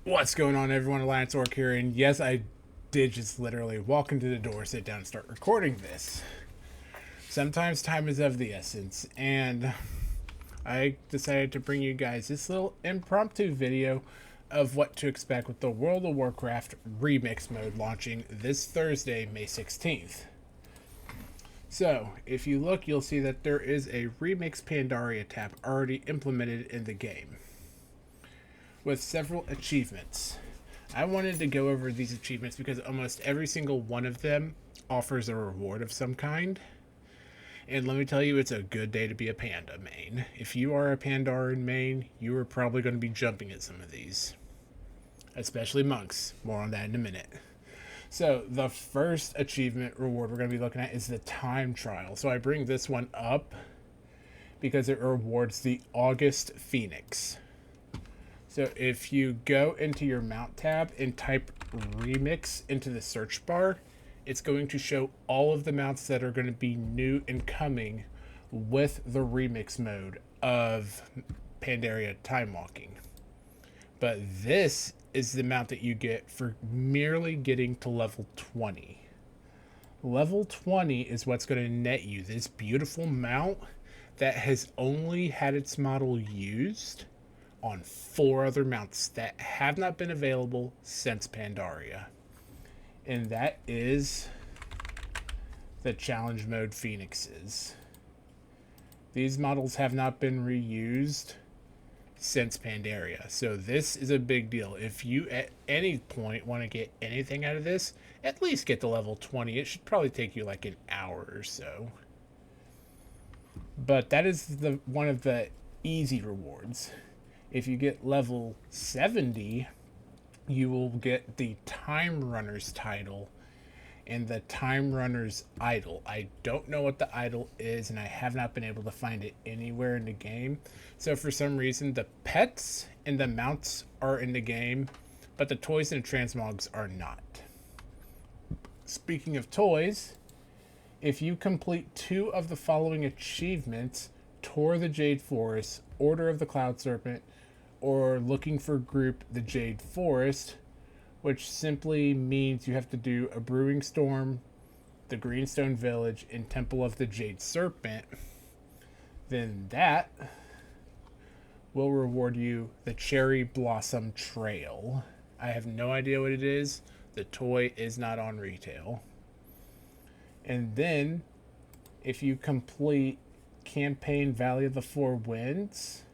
What's going on, everyone? Alliance Orc here, and yes, I did just literally walk into the door, sit down, and start recording this. Sometimes time is of the essence, and I decided to bring you guys this little impromptu video of what to expect with the World of Warcraft remix mode launching this Thursday, May 16th. So, if you look, you'll see that there is a Remix Pandaria tab already implemented in the game with several achievements. I wanted to go over these achievements because almost every single one of them offers a reward of some kind. And let me tell you, it's a good day to be a Panda main. If you are a Pandaren main, you are probably going to be jumping at some of these. Especially monks. More on that in a minute. So, the first achievement reward we're going to be looking at is the time trial. So I bring this one up because it rewards the August Phoenix. So if you go into your mount tab and type remix into the search bar, it's going to show all of the mounts that are going to be new and coming with the remix mode of Pandaria Time Walking. But this is the mount that you get for merely getting to level 20. Level 20 is what's going to net you this beautiful mount that has only had its model used on 4 other mounts that have not been available since Pandaria. And that is the challenge mode Phoenixes. These models have not been reused since Pandaria. So this is a big deal. If you at any point want to get anything out of this, at least get to level 20. It should probably take you like an hour or so. But that is the one of the easy rewards. If you get level 70, you will get the Time Runners title and the Time Runners idol. I don't know what the idol is, and I have not been able to find it anywhere in the game. So for some reason, the pets and the mounts are in the game, but the toys and transmogs are not. Speaking of toys, if you complete 2 of the following achievements, Tour of the Jade Forest, Order of the Cloud Serpent, or Looking for Group the Jade Forest, which simply means you have to do a Brewing Storm, the Greenstone Village, and Temple of the Jade Serpent, then that will reward you the Cherry Blossom Trail. I have no idea what it is. The toy is not on retail. And then, if you complete Campaign Valley of the Four Winds,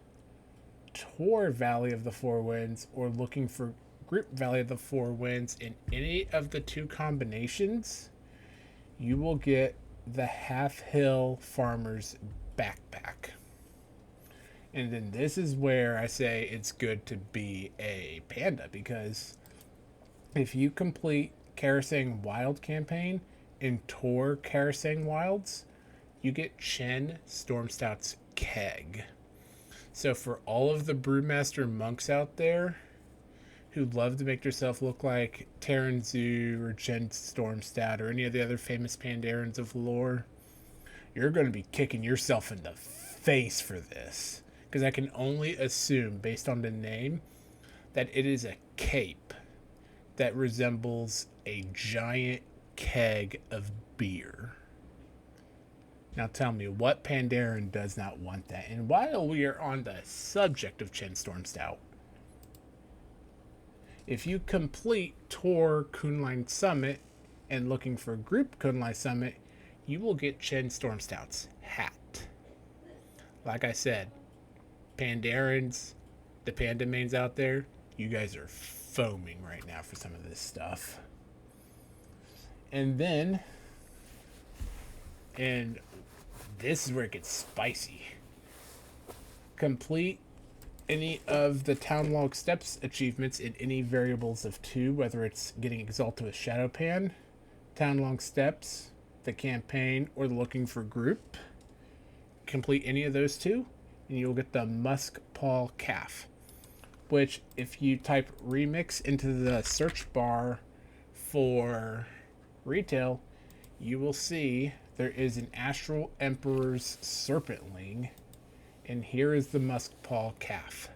Tour Valley of the Four Winds, or Looking for Group Valley of the Four Winds in any of the 2 combinations, you will get the Half Hill Farmer's Backpack. And then this is where I say it's good to be a panda, because if you complete Karasang Wild campaign and Tour Karasang Wilds, you get Chen Stormstout's Keg. So for all of the Brewmaster monks out there who love to make yourself look like Terran Zoo or Chen Stormstout or any of the other famous Pandarans of lore, you're going to be kicking yourself in the face for this. Because I can only assume, based on the name, that it is a cape that resembles a giant keg of beer. Now tell me, what Pandaren does not want that? And while we are on the subject of Chen Stormstout, if you complete Tour Kunlun Summit and Looking for Group Kunlun Summit, you will get Chen Stormstout's hat. Like I said, Pandarans, the panda mains out there, you guys are foaming right now for some of this stuff. And then, and this is where it gets spicy, complete any of the Town Log Steps achievements in any variables of 2, whether it's getting Exalted with Shadowpan, Town Log Steps, the campaign, or the Looking for Group. Complete any of those 2, and you'll get the Musk Paw Calf, which if you type remix into the search bar for retail, you will see there is an Astral Emperor's Serpentling, and here is the Musk Paw Calf.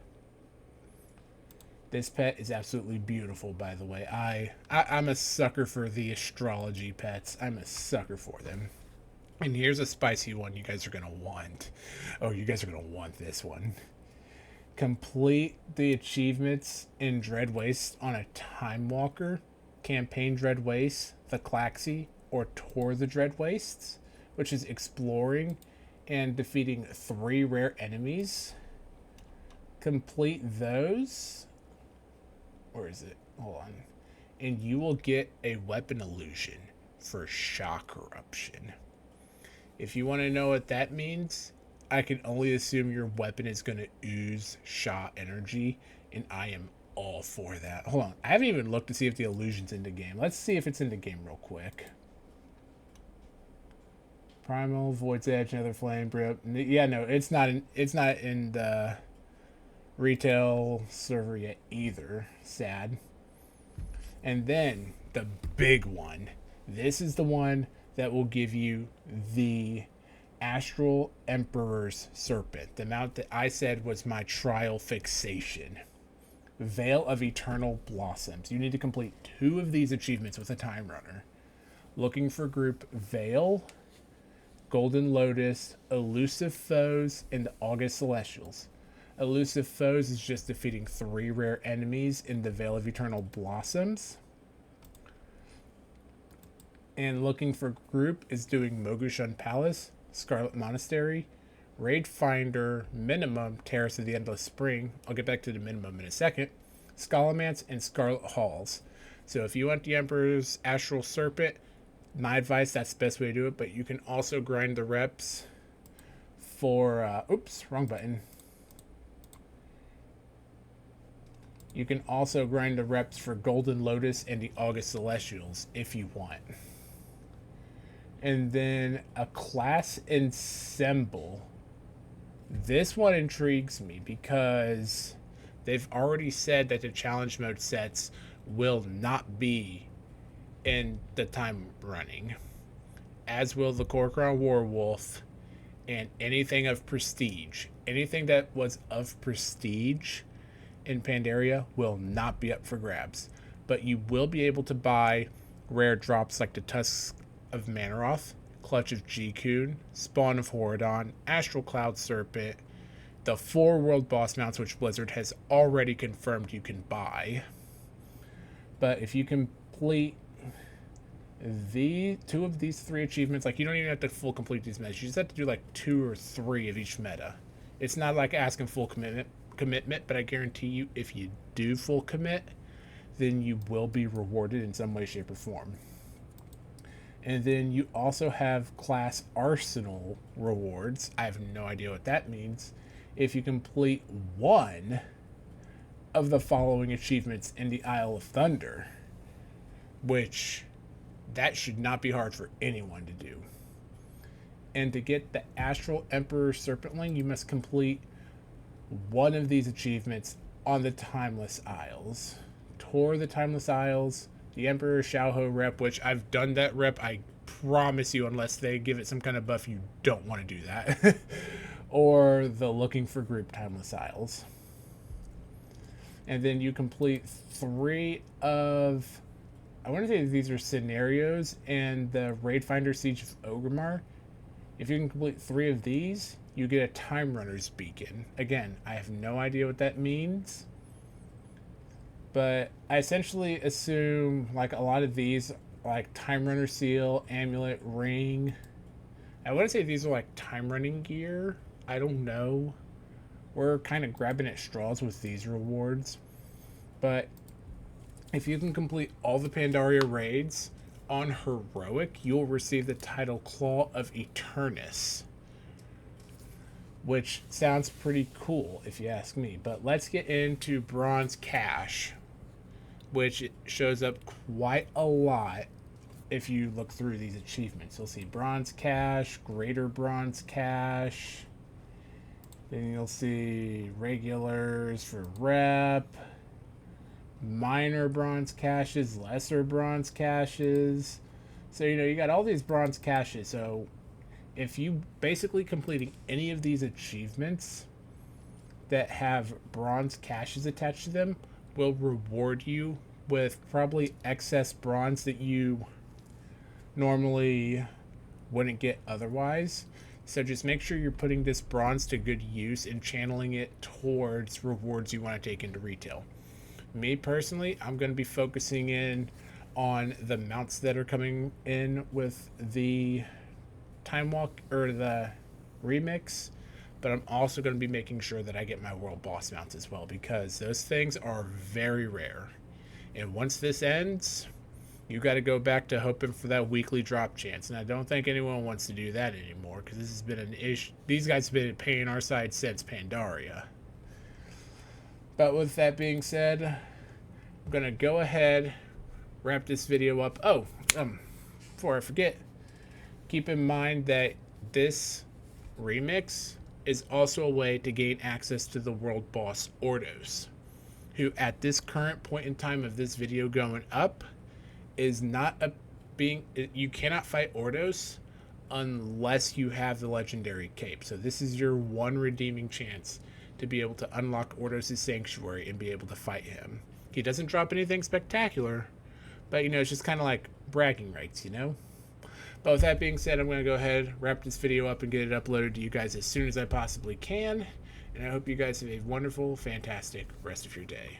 This pet is absolutely beautiful, by the way. I'm a sucker for the astrology pets. I'm a sucker for them. And here's a spicy one you guys are going to want. Oh, you guys are going to want this one. Complete the achievements in Dread Waste on a Time Walker, Campaign Dread Waste, the Claxy, or Tour the Dread Wastes, which is exploring and defeating 3 rare enemies. Complete those. Where is it? Hold on. And you will get a weapon illusion for shock eruption. If you want to know what that means, I can only assume your weapon is going to ooze Sha energy, and I am all for that. Hold on. I haven't even looked to see if the illusion's in the game. Let's see if it's in the game real quick. Primal, Void's Edge, Another Flame, Grip. Yeah, no, it's not in the retail server yet either. Sad. And then the big one. This is the one that will give you the Astral Emperor's Serpent. The mount that I said was my trial fixation. Veil of Eternal Blossoms. You need to complete 2 of these achievements with a time runner. Looking for group Veil, Golden Lotus, Elusive Foes, and the August Celestials. Elusive Foes is just defeating 3 rare enemies in the Veil of Eternal Blossoms. And looking for group is doing Mogushun Palace, Scarlet Monastery, Raid Finder, Minimum, Terrace of the Endless Spring. I'll get back to the minimum in a second. Scholomance and Scarlet Halls. So if you want the Emperor's Astral Serpent, my advice, that's the best way to do it. But you can also grind the reps for... oops, wrong button. You can also grind the reps for Golden Lotus and the August Celestials if you want. And then a class ensemble. This one intrigues me because they've already said that the challenge mode sets will not be in the time running, as will the Corcoran Warwolf and anything of prestige. Anything that was of prestige in Pandaria will not be up for grabs, but you will be able to buy rare drops like the Tusk of Manaroth, Clutch of G-Kun, Spawn of Horadon, Astral Cloud Serpent, the 4 world boss mounts which Blizzard has already confirmed you can buy. But if you complete the 2 of these 3 achievements, like, you don't even have to full complete these metas, you just have to do like 2 or 3 of each meta. It's not like asking full commitment, but I guarantee you if you do full commit, then you will be rewarded in some way, shape, or form. And then you also have class arsenal rewards. I have no idea what that means. If you complete 1 of the following achievements in the Isle of Thunder, which that should not be hard for anyone to do. And to get the Astral Emperor Serpentling, you must complete 1 of these achievements on the Timeless Isles. Tour the Timeless Isles, the Emperor Xiaoho rep, which I've done that rep. I promise you, unless they give it some kind of buff, you don't want to do that. Or the Looking for Group Timeless Isles. And then you complete 3 of... I want to say these are scenarios and the Raid Finder Siege of Orgrimmar. If you can complete 3 of these, you get a Time Runner's Beacon. Again, I have no idea what that means. But I essentially assume, like, a lot of these, like Time Runner Seal, Amulet, Ring. I want to say these are like time running gear. I don't know. We're kind of grabbing at straws with these rewards. But if you can complete all the Pandaria raids on Heroic, you'll receive the title Claw of Eternus, which sounds pretty cool if you ask me. But let's get into Bronze Cash, which shows up quite a lot if you look through these achievements. You'll see Bronze Cash, Greater Bronze Cash, then you'll see regulars for rep, minor bronze caches, lesser bronze caches. So, you know, you got all these bronze caches. So if you basically completing any of these achievements that have bronze caches attached to them will reward you with probably excess bronze that you normally wouldn't get otherwise. So just make sure you're putting this bronze to good use and channeling it towards rewards you want to take into retail. Me personally, I'm going to be focusing in on the mounts that are coming in with the time walk or the remix, but I'm also going to be making sure that I get my world boss mounts as well, because those things are very rare. And once this ends, you got to go back to hoping for that weekly drop chance. And I don't think anyone wants to do that anymore, because this has been an issue. These guys have been paying our side since Pandaria. But with that being said, I'm going to go ahead, wrap this video up. Before I forget, keep in mind that this remix is also a way to gain access to the world boss Ordos, who at this current point in time of this video going up is not a being. You cannot fight Ordos unless you have the legendary cape. So this is your one redeeming chance to be able to unlock Ordos' sanctuary and be able to fight him. He doesn't drop anything spectacular, but it's just kind of like bragging rights, But with that being said, I'm going to go ahead, wrap this video up, and get it uploaded to you guys as soon as I possibly can. And I hope you guys have a wonderful, fantastic rest of your day.